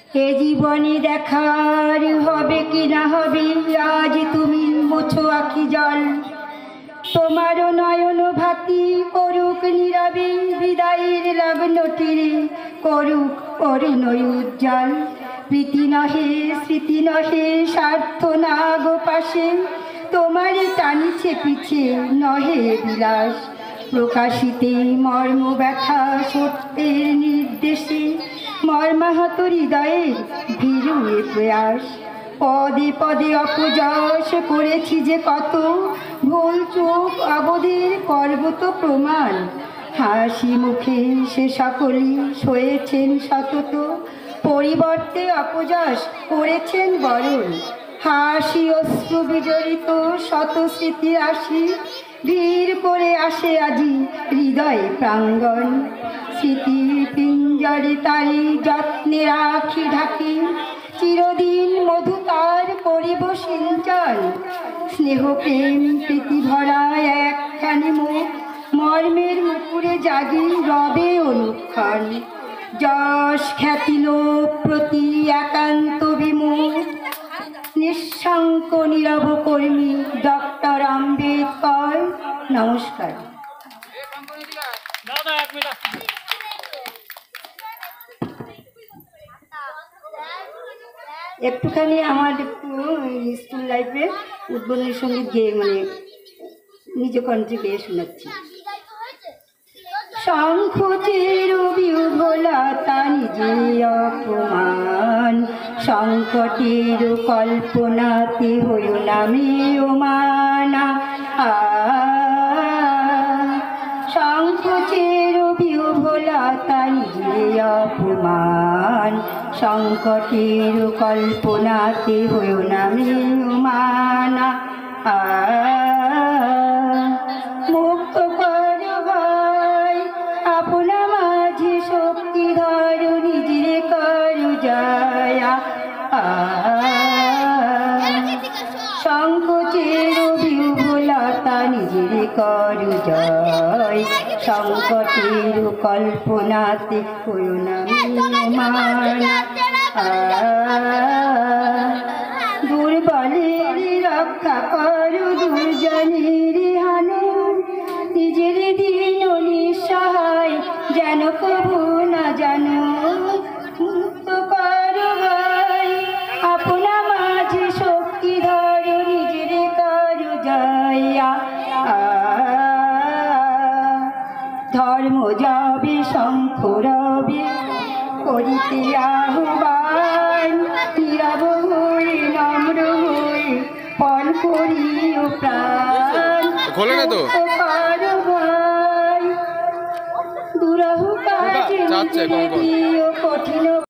এ জীবনে দেখার হবে কি না হবে, আজ তুমি মুছো আখি জল। তোমারও নয়ন ভাতি করুক নীরবে, বিদায়ের লগ্ন তীরে করুক অরুণ উজ্জ্বল। প্রীতি নহে স্মৃতি নহে স্বার্থ না গো পাশে, তোমারই টানিছে পিছে নহে বিলাস। প্রকাশিতে মর্ম ব্যথা সত্যের নির্দেশে, মর্মাহত হৃদয়ের ভীরু এ প্রয়াস। পদে পদে অপযশ করেছি যে কত, ভুল চোখ অবধির পর্বত প্রমাণ। হাসি মুখে সে সকলই সয়েছেন সতত, পরিবর্তে অপযশ করেছেন বরণ। হাসি অশ্রু বিজড়িত শত স্মৃতি রাশি, ভিড় করে আসে আজি হৃদয় প্রাঙ্গণ। স্মৃতি পিঞ্জরে তারি যত্নে রাখি ঢাকি, চিরদিন মধু তার করিব সিঞ্চন। স্নেহ প্রেম প্রীতি ভরা একখানি মুখ, মর্মের মুকুরে জাগি রবে অনুক্ষণ। যশ খ্যাতি লোভ প্রতি একান্ত বিমুখ, নিঃশঙ্ক নীরব কর্মী ডক্টর আম্বেদকর। নমস্কার। একটুখানি আমার একটু স্কুল লাইফের উদ্বোধনী সঙ্গীত গেয়ে নিজ কণ্ঠে গেয়ে শোনাচ্ছি। শঙ্খ চেরো বিহ্বলতা নিজে অপমান, সংকটের কল্পনাতে হইও নামে মানা। শঙ্খ চেরো বিহ্বলতা নিজে অপমান, সংকটের কল্পনাতে হইও নামে মানা। মুক্ত কর ভাই আপনা মাঝে শক্তি ধর, নিজে কর জয়া। সংকোচের বিহ্বলতা নিজের কর জয়, সংকটের কল্পনাতে হইও নামে মানা। দুর্বলের রক্ষা কর দুর্জনের হানো, নিজের দিন নিঃসহায় যেন কবু না জানো। মুক্ত কর ভাই আপনা মাঝে শক্তি ধর, নিজের কর জয়া। ধর্ম যাবে শঙ্খ রবে করিতে আহ্বান, নীরব হয়ে নম্র হয়ে পণ করিও প্রাণ। কর ভাই দুরহ কাজে দিও কঠিন